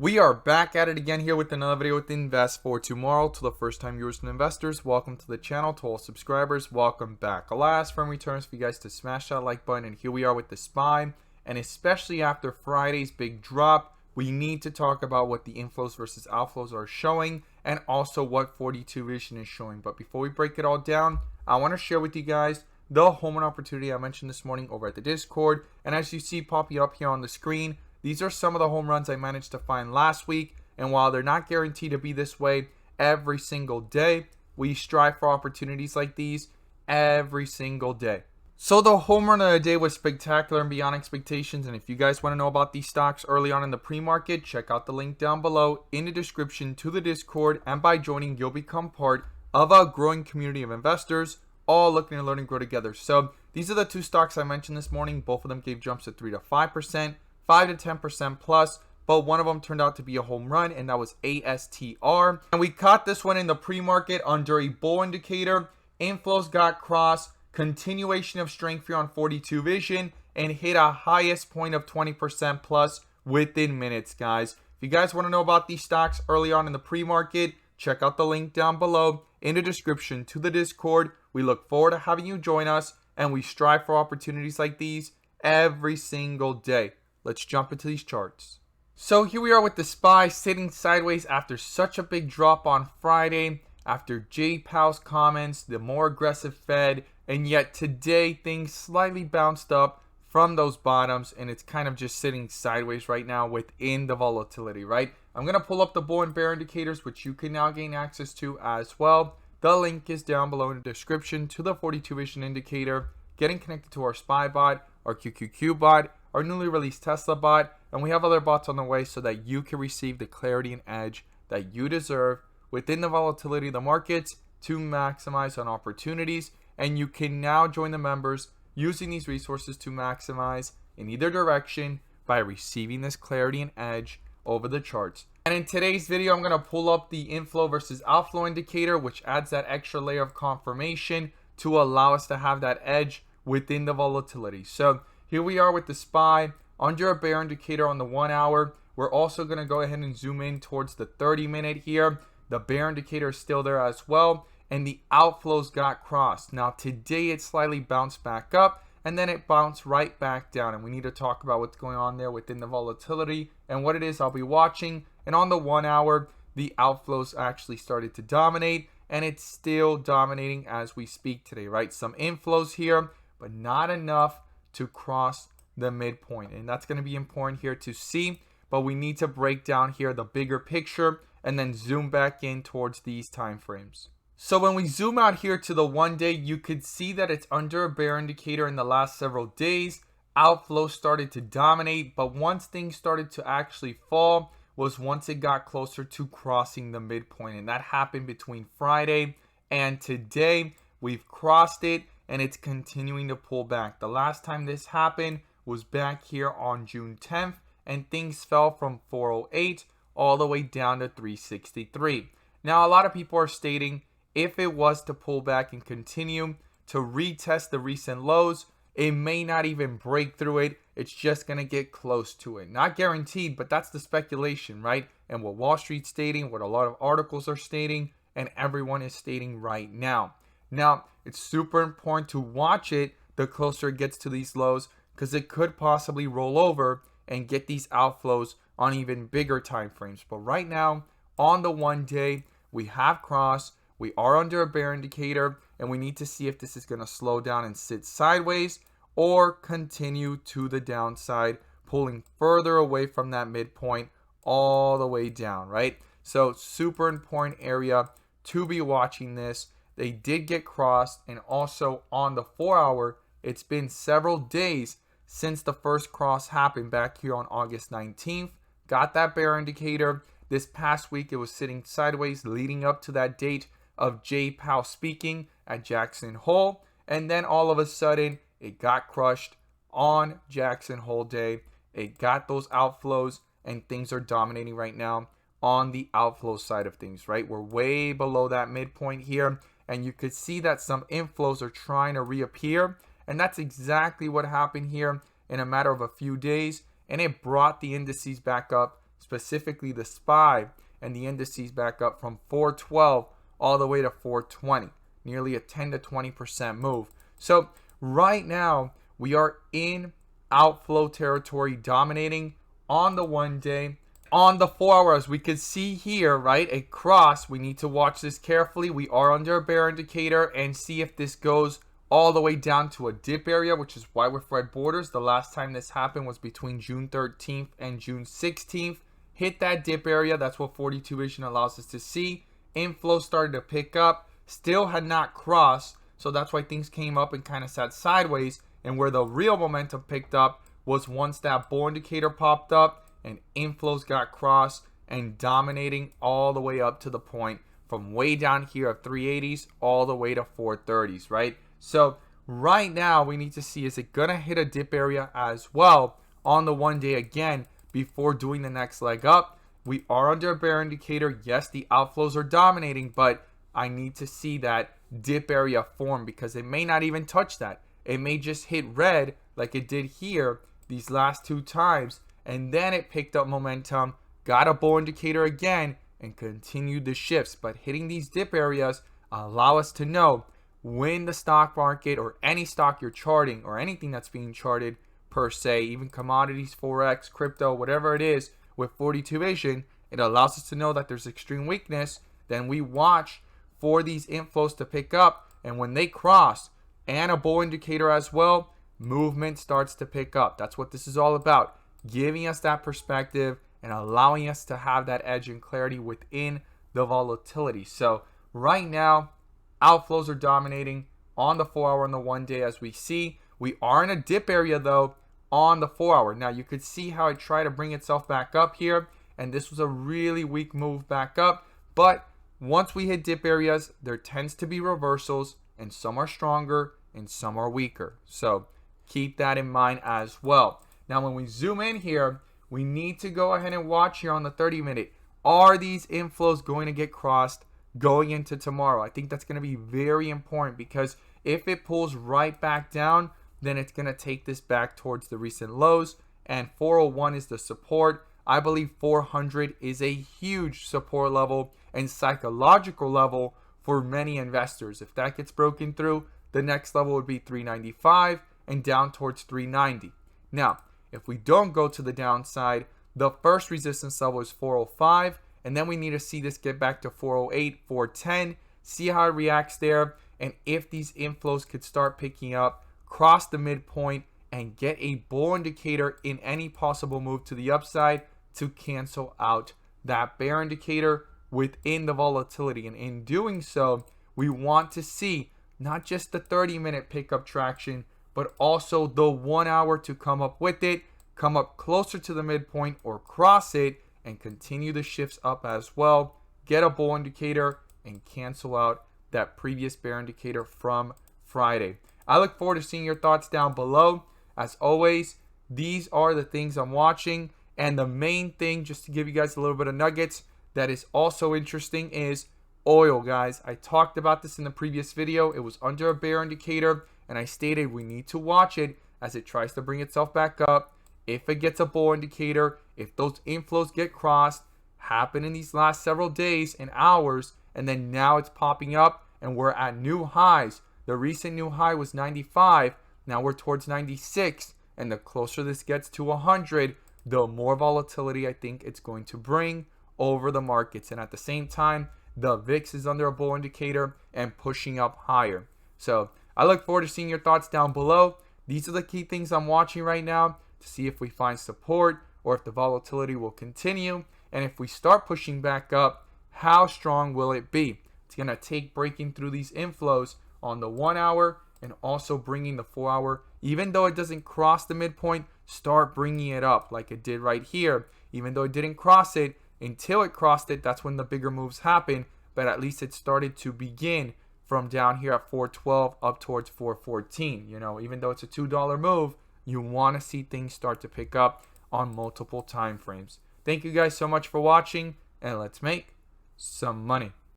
We are back at it again here with another video with Invest for Tomorrow. To the first time viewers and investors, welcome to the channel. To all subscribers, welcome back. A last firm returns for you guys to smash that like button. And here we are with the SPY. And especially after Friday's big drop, we need to talk about what the inflows versus outflows are showing and also what 42 Vision is showing. But before we break it all down, I want to share with you guys the home run opportunity I mentioned this morning over at the Discord. And as you see popping up here on the screen, these are some of the home runs I managed to find last week, and while they're not guaranteed to be this way every single day, we strive for opportunities like these every single day. So the home run of the day was spectacular and beyond expectations, and if you guys want to know about these stocks early on in the pre-market, check out the link down below in the description to the Discord, and by joining, you'll become part of a growing community of investors, all looking to learn and grow together. So these are the two stocks I mentioned this morning. Both of them gave jumps of 3 to 5%. 5 to 10% plus, but one of them turned out to be a home run, and that was ASTR. And we caught this one in the pre-market under a bull indicator. Inflows got crossed, continuation of strength here on 42 Vision, and hit a highest point of 20% plus within minutes, guys. If you guys want to know about these stocks early on in the pre-market, check out the link down below in the description to the Discord. We look forward to having you join us, and we strive for opportunities like these every single day. Let's jump into these charts. So here we are with the SPY sitting sideways after such a big drop on Friday, after Jay Powell's comments, the more aggressive Fed, and yet today things slightly bounced up from those bottoms, and it's kind of just sitting sideways right now within the volatility, right? I'm going to pull up the bull and bear indicators, which you can now gain access to as well. The link is down below in the description to the 42 Vision indicator, getting connected to our SPY bot, our QQQ bot, our newly released Tesla bot, and we have other bots on the way so that you can receive the clarity and edge that you deserve within the volatility of the markets to maximize on opportunities. And you can now join the members using these resources to maximize in either direction by receiving this clarity and edge over the charts. And in today's video, I'm going to pull up the inflow versus outflow indicator, which adds that extra layer of confirmation to allow us to have that edge within the volatility. So here we are with the SPY under a bear indicator on the 1 hour. We're also going to go ahead and zoom in towards the 30-minute here. The bear indicator is still there as well, and the outflows got crossed. Now today it slightly bounced back up, and then it bounced right back down, and we need to talk about what's going on there within the volatility and what it is I'll be watching. And on the 1 hour, the outflows actually started to dominate, and it's still dominating as we speak today, right? Some inflows here, but not enough to cross the midpoint, and that's going to be important here to see. But we need to break down here the bigger picture and then zoom back in towards these time frames. So when we zoom out here to the 1 day, you could see that it's under a bear indicator in the last several days. Outflow started to dominate, but once things started to actually fall was once it got closer to crossing the midpoint, and that happened between Friday and today. We've crossed it, and it's continuing to pull back. The last time this happened was back here on June 10th, and things fell from 408 all the way down to 363. Now, a lot of people are stating if it was to pull back and continue to retest the recent lows, it may not even break through it. It's just going to get close to it. Not guaranteed, but that's the speculation, right? And what Wall Street's stating, what a lot of articles are stating, and everyone is stating right now. Now, it's super important to watch it the closer it gets to these lows, because it could possibly roll over and get these outflows on even bigger time frames. But right now, on the 1 day, we have crossed. We are under a bear indicator, and we need to see if this is going to slow down and sit sideways or continue to the downside, pulling further away from that midpoint all the way down, right? So super important area to be watching this. They did get crossed, and also on the 4 hour, it's been several days since the first cross happened back here on August 19th. Got that bear indicator. This past week, it was sitting sideways leading up to that date of Jay Powell speaking at Jackson Hole, and then all of a sudden, it got crushed on Jackson Hole Day. It got those outflows, and things are dominating right now on the outflow side of things, right? We're way below that midpoint here, and you could see that some inflows are trying to reappear, and that's exactly what happened here in a matter of a few days, and it brought the indices back up specifically the SPY and the indices back up from 412 all the way to 420, nearly a 10 to 20% move. So right now we are in outflow territory, dominating on the 1 day. On the 4 hours, we could see here, right, a cross. We need to watch this carefully. We are under a bear indicator and see if this goes all the way down to a dip area, which is why with red borders. The last time this happened was between June 13th and June 16th. Hit that dip area. That's what 42 vision allows us to see. Inflow started to pick up, still had not crossed. So that's why things came up and kind of sat sideways. And where the real momentum picked up was once that bull indicator popped up and inflows got crossed and dominating all the way up to the point from way down here of 380s all the way to 430s, right? So right now we need to see, is it gonna hit a dip area as well on the 1 day again before doing the next leg up? We are under a bear indicator. Yes, the outflows are dominating, but I need to see that dip area form because it may not even touch that. It may just hit red like it did here these last 2 times, and then it picked up momentum, got a bull indicator again, and continued the shifts. But hitting these dip areas allow us to know when the stock market or any stock you're charting or anything that's being charted per se, even commodities, forex, crypto, whatever it is, with 42 vision, it allows us to know that there's extreme weakness. Then we watch for these inflows to pick up, and when they cross and a bull indicator as well, movement starts to pick up. That's what this is all about, giving us that perspective and allowing us to have that edge and clarity within the volatility. So right now, outflows are dominating on the 4 hour and the 1 day as we see. We are in a dip area though on the 4 hour. Now you could see how it tried to bring itself back up here, and this was a really weak move back up. But once we hit dip areas, there tends to be reversals, and some are stronger and some are weaker. So keep that in mind as well. Now when we zoom in here, we need to go ahead and watch here on the 30-minute. Are these inflows going to get crossed going into tomorrow? I think that's going to be very important, because if it pulls right back down, then it's going to take this back towards the recent lows, and 401 is the support. I believe 400 is a huge support level and psychological level for many investors. If that gets broken through, the next level would be 395 and down towards 390. Now, if we don't go to the downside, the first resistance level is 405, and then we need to see this get back to 408, 410, see how it reacts there, and if these inflows could start picking up, cross the midpoint, and get a bull indicator in any possible move to the upside to cancel out that bear indicator within the volatility. And in doing so, we want to see not just the 30-minute pick up traction, but also the 1 hour to come up with it, come up closer to the midpoint or cross it, and continue the shifts up as well. Get a bull indicator and cancel out that previous bear indicator from Friday. I look forward to seeing your thoughts down below. As always, these are the things I'm watching. And the main thing, just to give you guys a little bit of nuggets, that is also interesting is oil, guys. I talked about this in the previous video. It was under a bear indicator, and I stated we need to watch it as it tries to bring itself back up. If it gets a bull indicator, if those inflows get crossed, happen in these last several days and hours, and then now it's popping up and we're at new highs. The recent new high was 95. Now we're towards 96, and the closer this gets to 100, the more volatility I think it's going to bring over the markets. And at the same time, the VIX is under a bull indicator and pushing up higher. So I look forward to seeing your thoughts down below. These are the key things I'm watching right now to see if we find support or if the volatility will continue. And if we start pushing back up, how strong will it be? It's going to take breaking through these inflows on the 1 hour and also bringing the 4 hour. Even though it doesn't cross the midpoint, start bringing it up like it did right here. Even though it didn't cross it, until it crossed it, that's when the bigger moves happen. But at least it started to begin from down here at 412 up towards 414. You know, even though it's a $2 move, you want to see things start to pick up on multiple time frames. Thank you guys so much for watching, and let's make some money.